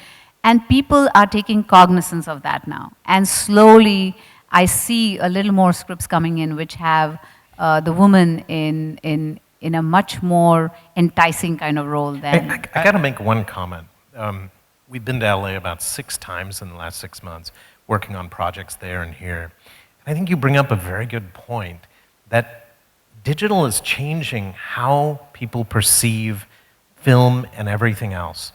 [SPEAKER 3] And people are taking cognizance of that now. And slowly, I see a little more scripts coming in which have the woman in a much more enticing kind of role than...
[SPEAKER 5] I got to make one comment. We've been to LA about 6 times in the last 6 months, working on projects there and here. I think you bring up a very good point, that digital is changing how people perceive film and everything else.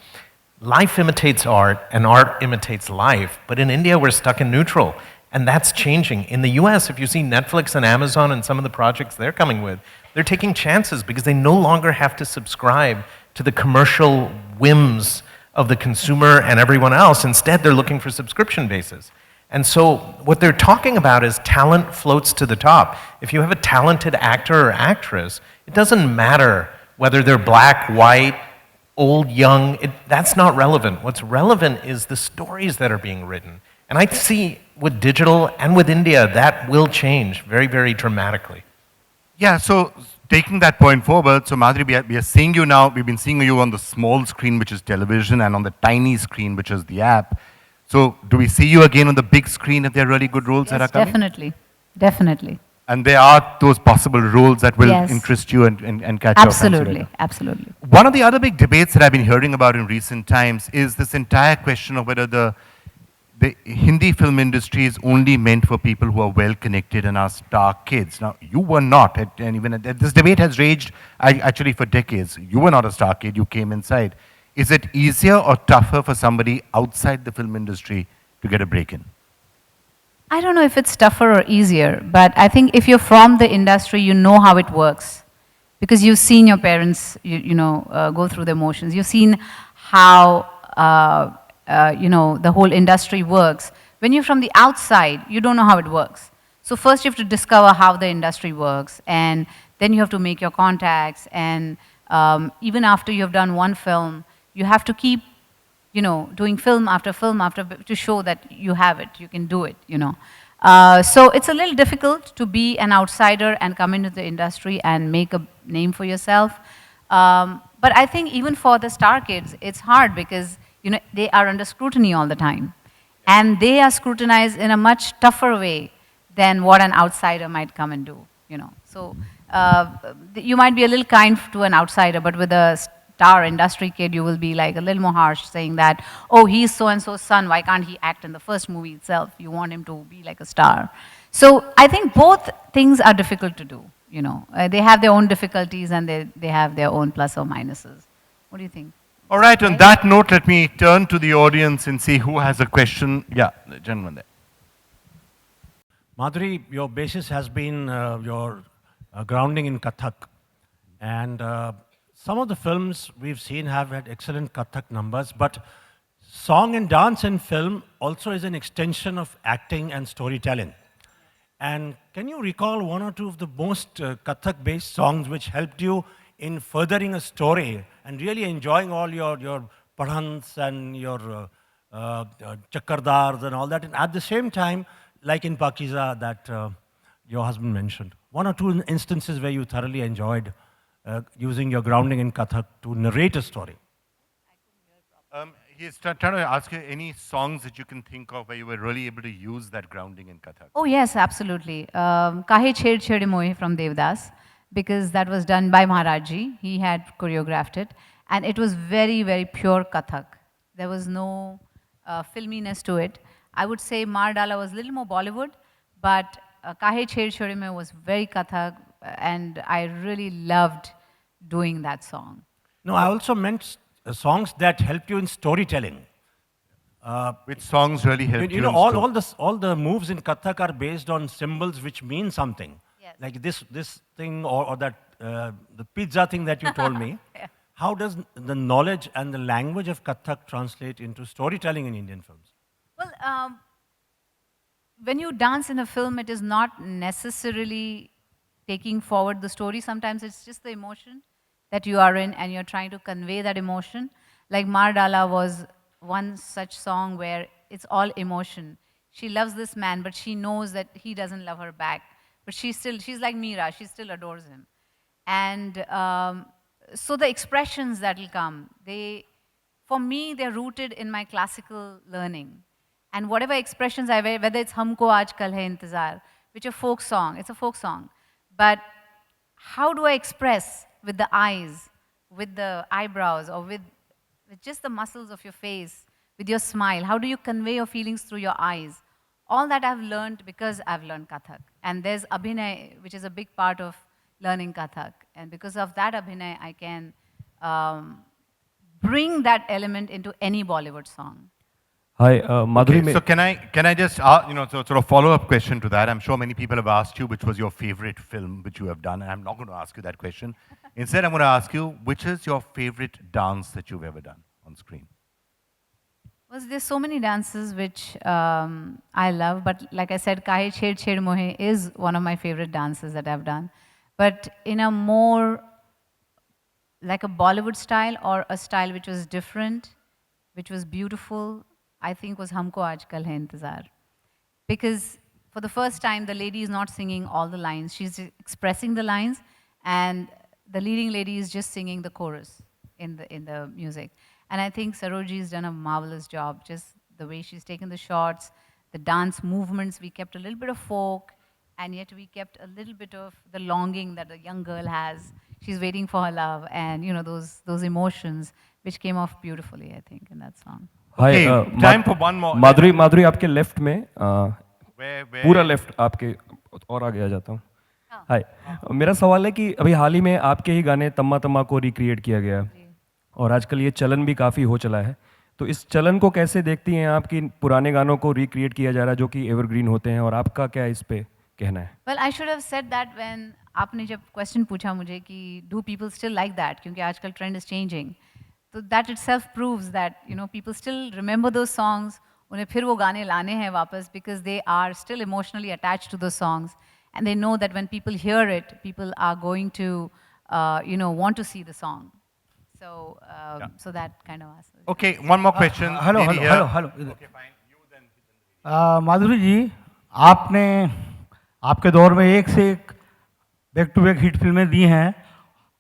[SPEAKER 5] Life imitates art, and art imitates life, but in India we're stuck in neutral, and that's changing. In the US, if you see Netflix and Amazon and some of the projects they're coming with, they're taking chances because they no longer have to subscribe to the commercial whims of the consumer and everyone else. Instead, they're looking for subscription bases. And so what they're talking about is talent floats to the top. If you have a talented actor or actress, it doesn't matter whether they're black, white, old, young, that's not relevant. What's relevant is the stories that are being written. And I see with digital and with India, that will change very, very dramatically.
[SPEAKER 4] Yeah, so taking that point forward, so Madhuri, we are seeing you now, we've been seeing you on the small screen, which is television, and on the tiny screen, which is the app. So do we see you again on the big screen if there are really good roles that are coming?
[SPEAKER 3] Definitely, definitely.
[SPEAKER 4] And there are those possible roles that will interest you and catch your fancy.
[SPEAKER 3] Absolutely, absolutely.
[SPEAKER 4] One of the other big debates that I've been hearing about in recent times is this entire question of whether the Hindi film industry is only meant for people who are well connected and are star kids. Now, you were not, and even this debate has raged actually for decades. You were not a star kid, you came inside. Is it easier or tougher for somebody outside the film industry to get a break in?
[SPEAKER 3] I don't know if it's tougher or easier, but I think if you're from the industry, you know how it works. Because you've seen your parents, go through the motions. You've seen how, the whole industry works. When you're from the outside, you don't know how it works. So first you have to discover how the industry works, and then you have to make your contacts, and even after you've done one film, you have to keep doing film after to show that you have it, you can do it, So it's a little difficult to be an outsider and come into the industry and make a name for yourself. But I think even for the star kids, it's hard because they are under scrutiny all the time. And they are scrutinized in a much tougher way than what an outsider might come and do, So you might be a little kind to an outsider, but with a star industry kid, you will be like a little more harsh, saying that, oh, he's so-and-so's son, why can't he act in the first movie itself? You want him to be like a star. So I think both things are difficult to do, They have their own difficulties and they have their own plus or minuses. What do you think?
[SPEAKER 4] All right, on that note, let me turn to the audience and see who has a question. Yeah, the gentleman there.
[SPEAKER 6] Madhuri, your basis has been your grounding in Kathak. And some of the films we've seen have had excellent Kathak numbers, but song and dance in film also is an extension of acting and storytelling. And can you recall one or two of the most Kathak-based songs which helped you in furthering a story and really enjoying all your padhans and your chakardars and all that, and at the same time, like in Pakiza that your husband mentioned? One or two instances where you thoroughly enjoyed using your grounding in Kathak to narrate a story.
[SPEAKER 4] He's trying to ask you any songs that you can think of where you were really able to use that grounding in Kathak.
[SPEAKER 3] Oh yes, absolutely. Kahe Chhed Chhede Mohe from Devdas, because that was done by Maharajji. He had choreographed it, and it was very, very pure Kathak. There was no filminess to it. I would say Mar Dala was a little more Bollywood, but Kahe Chhed Chhede Mohe was very Kathak. and I really loved doing that song.
[SPEAKER 6] No, I also meant songs that helped you in storytelling.
[SPEAKER 4] Which songs really helped you?
[SPEAKER 6] You know,
[SPEAKER 4] in
[SPEAKER 6] all the moves in Kathak are based on symbols which mean something.
[SPEAKER 3] Yes.
[SPEAKER 6] Like this thing or that the pizza thing that you told me.
[SPEAKER 3] Yeah.
[SPEAKER 6] How does the knowledge and the language of Kathak translate into storytelling in Indian films?
[SPEAKER 3] Well, when you dance in a film, it is not necessarily taking forward the story. Sometimes it's just the emotion that you are in and you're trying to convey that emotion. Like Mar Dala was one such song where it's all emotion. She loves this man, but she knows that he doesn't love her back. But she's like Meera, she still adores him. And so the expressions that will come, for me, they're rooted in my classical learning. And whatever expressions I wear, whether it's Humko Aajkal Hai Intezar, which is a folk song, it's a folk song. But how do I express with the eyes, with the eyebrows, or with just the muscles of your face, with your smile? How do you convey your feelings through your eyes? All that I've learned because I've learned Kathak. And there's Abhinay, which is a big part of learning Kathak. And because of that Abhinay, I can bring that element into any Bollywood song.
[SPEAKER 7] Hi, Madhuri.
[SPEAKER 4] Okay, so can I just sort of follow-up question to that? I'm sure many people have asked you which was your favorite film which you have done, and I'm not going to ask you that question. Instead, I'm going to ask you which is your favorite dance that you've ever done on screen?
[SPEAKER 3] Well, there's so many dances which I love, but like I said, Kahe Chhed Chhed Mohe is one of my favorite dances that I've done. But in a more like a Bollywood style or a style which was different, which was beautiful, I think was Humko Aajkal Hai Intezar. Because for the first time, the lady is not singing all the lines. She's expressing the lines, and the leading lady is just singing the chorus in the music. And I think Saroji's done a marvelous job. Just the way she's taken the shots, the dance movements, we kept a little bit of folk, and yet we kept a little bit of the longing that a young girl has. She's waiting for her love, and those emotions, which came off beautifully, I think, in that song.
[SPEAKER 4] Okay, time for one more.
[SPEAKER 7] माधुरी आपके left में
[SPEAKER 4] Where?
[SPEAKER 7] पूरा left आपके और आगे आ जाता हूँ. हाय, मेरा सवाल है कि अभी हाल ही में आपके ही गाने तम्मा तम्मा को रिक्रिएट किया गया है और आजकल ये चलन भी काफ़ी हो चला है. तो इस चलन को कैसे देखती हैं आप कि पुराने गानों को रिक्रिएट किया जा रहा है जो कि एवरग्रीन होते हैं, और आपका क्या इस पे कहना है?
[SPEAKER 3] Well, I should have said that when आपने जब क्वेश्चन पूछा मुझे कि do people still like that, क्योंकि आजकल trend is changing. So that itself proves that people still remember those songs. उन्हें फिर वो गाने लाने हैं वापस because they are still emotionally attached to those songs, and they know that when people hear it, people are going to want to see the song. So so that kind of answers.
[SPEAKER 4] Okay, one more question.
[SPEAKER 8] Hello.
[SPEAKER 4] Okay, fine. You then.
[SPEAKER 8] माधुरी जी, आपने आपके दौर में एक से एक back to back hit फिल्में दी हैं,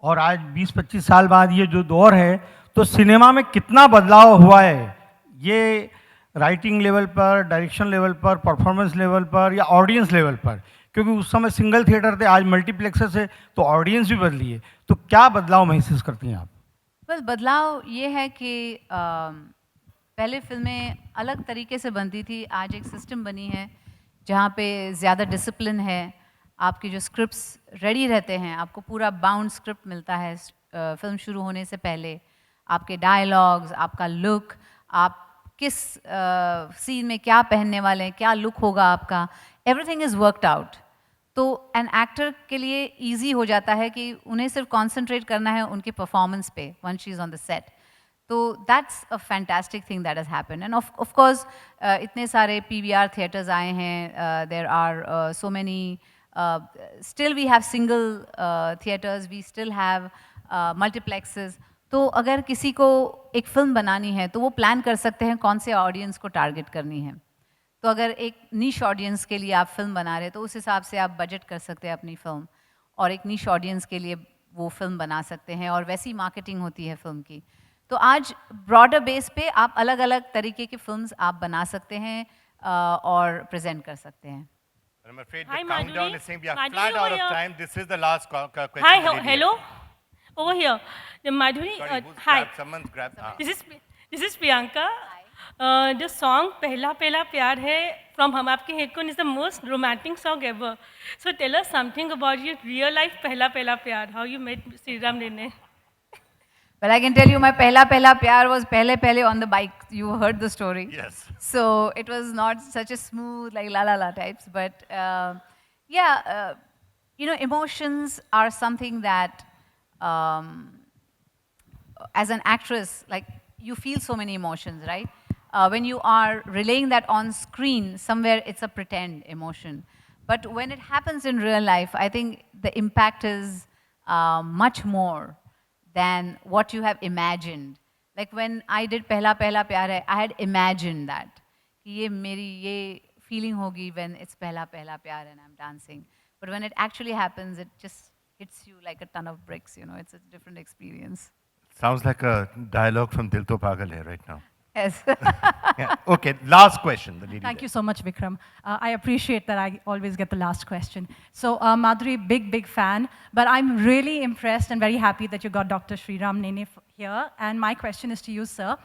[SPEAKER 8] और आज 20-25 साल बाद ये जो दौर है, तो सिनेमा में कितना बदलाव हुआ है? ये राइटिंग लेवल पर, डायरेक्शन लेवल पर, परफॉर्मेंस लेवल पर, या ऑडियंस लेवल पर? क्योंकि उस समय सिंगल थिएटर थे, आज मल्टीप्लेक्सेस है, तो ऑडियंस भी बदली है. तो क्या बदलाव महसूस करती हैं आप?
[SPEAKER 3] Well, बदलाव ये है कि पहले फिल्में अलग तरीके से बनती थी. आज एक सिस्टम बनी है जहाँ पे ज़्यादा डिसिप्लिन है. आपकी जो स्क्रिप्ट्स रेडी रहते हैं, आपको पूरा बाउंड स्क्रिप्ट मिलता है फिल्म शुरू होने से पहले. आपके डायलॉग्स, आपका लुक, आप किस सीन में क्या पहनने वाले हैं, क्या लुक होगा आपका, एवरीथिंग इज़ वर्कड आउट. तो एन एक्टर के लिए ईजी हो जाता है कि उन्हें सिर्फ कॉन्सेंट्रेट करना है उनके परफॉर्मेंस पे when she is on the set. तो that's a fantastic thing that has happen. And of course इतने सारे PVR थिएटर्स आए हैं. There are so many, still we have single theatres, we still have multiplexes. तो अगर किसी को एक फिल्म बनानी है तो वो प्लान कर सकते हैं कौन से ऑडियंस को टारगेट करनी है. तो अगर एक नीश ऑडियंस के लिए आप फिल्म बना रहे तो उस हिसाब से आप बजट कर सकते हैं अपनी फिल्म, और एक नीश ऑडियंस के लिए वो फिल्म बना सकते हैं, और वैसी मार्केटिंग होती है फिल्म की. तो आज ब्रॉडर बेस पे आप अलग अलग तरीके की फिल्म्स आप बना सकते हैं और प्रेजेंट कर सकते हैं.
[SPEAKER 4] I'm afraid
[SPEAKER 9] Hi,
[SPEAKER 4] the countdown
[SPEAKER 9] Madhuri.
[SPEAKER 4] is saying we are
[SPEAKER 9] Madhuri,
[SPEAKER 4] flat out
[SPEAKER 9] over
[SPEAKER 4] of
[SPEAKER 9] here.
[SPEAKER 4] time. This is the last question.
[SPEAKER 9] Hi,
[SPEAKER 4] lady.
[SPEAKER 9] hello. Over here. The Madhuri,
[SPEAKER 4] Sorry, who's
[SPEAKER 9] hi.
[SPEAKER 4] Someone's grabbed.
[SPEAKER 9] This is Priyanka. The song "Pehla Pehla Pyar Hai" from Hum Aapke Hain Kaun is the most romantic song ever. So tell us something about your real life "Pehla Pehla Pyar," how you met ShriRam Nene.
[SPEAKER 3] Well, I can tell you my pehla pehla pyar was pehle pehle on the bike. You heard the story.
[SPEAKER 4] Yes.
[SPEAKER 3] So it was not such a smooth, like la la la types, but yeah, emotions are something that, as an actress, like you feel so many emotions, right? When you are relaying that on screen, somewhere it's a pretend emotion. But when it happens in real life, I think the impact is much more than what you have imagined. Like when I did Pehla Pehla Pyar Hai, I had imagined that. कि ये मेरी ये feeling होगी when it's Pehla Pehla Pyar and I'm dancing. But when it actually happens, it just hits you like a ton of bricks, it's a different experience.
[SPEAKER 4] Sounds like a dialogue from Dil To Pagal Hai right now.
[SPEAKER 3] Yes.
[SPEAKER 4] Yeah. Okay, last question. The lady
[SPEAKER 10] Thank
[SPEAKER 4] there.
[SPEAKER 10] you so much, Vikram. I appreciate that I always get the last question. So, Madhuri, big fan, but I'm really impressed and very happy that you got Dr. ShriRam Nene here. And my question is to you, sir.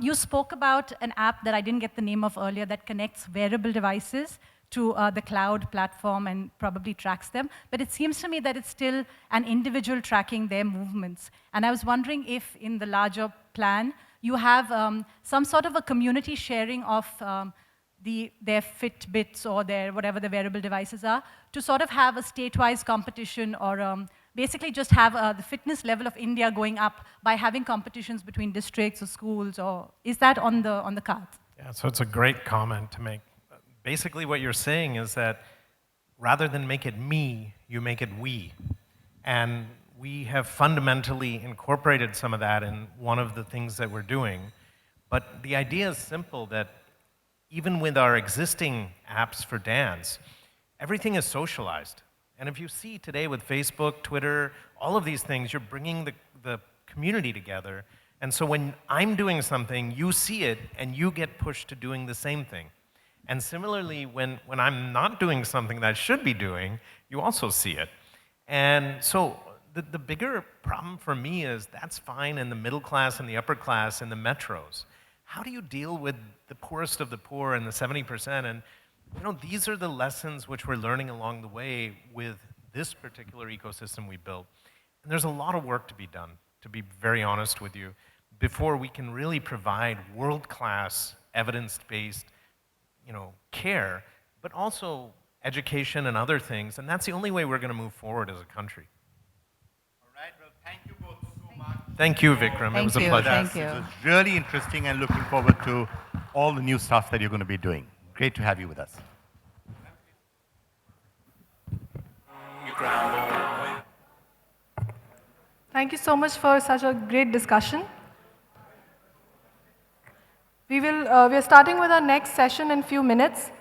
[SPEAKER 10] You spoke about an app that I didn't get the name of earlier that connects wearable devices to the cloud platform and probably tracks them. But it seems to me that it's still an individual tracking their movements. And I was wondering if in the larger plan, you have some sort of a community sharing of their Fitbits or their whatever the wearable devices are to sort of have a state-wise competition or basically just have the fitness level of India going up by having competitions between districts or schools, or is that on the cards?
[SPEAKER 5] Yeah, so it's a great comment to make. Basically what you're saying is that rather than make it me, you make it we. And we have fundamentally incorporated some of that in one of the things that we're doing. But the idea is simple, that even with our existing apps for dance, everything is socialized. And if you see today with Facebook, Twitter, all of these things, you're bringing the community together. And so when I'm doing something, you see it, and you get pushed to doing the same thing. And similarly, when I'm not doing something that I should be doing, you also see it. And so the bigger problem for me is that's fine in the middle class and the upper class in the metros. How do you deal with the poorest of the poor and the 70%? And these are the lessons which we're learning along the way with this particular ecosystem we built. And there's a lot of work to be done, to be very honest with you, before we can really provide world-class, evidence-based care, but also education and other things. And that's the only way we're going to move forward as a country.
[SPEAKER 4] All right, well, thank you both so much.
[SPEAKER 5] Thank you, Vikram. It was a pleasure.
[SPEAKER 3] Thank you.
[SPEAKER 4] It was really interesting, and looking forward to all the new stuff that you're going to be doing. Great to have you with us.
[SPEAKER 11] Thank you so much for such a great discussion. We are starting with our next session in a few minutes.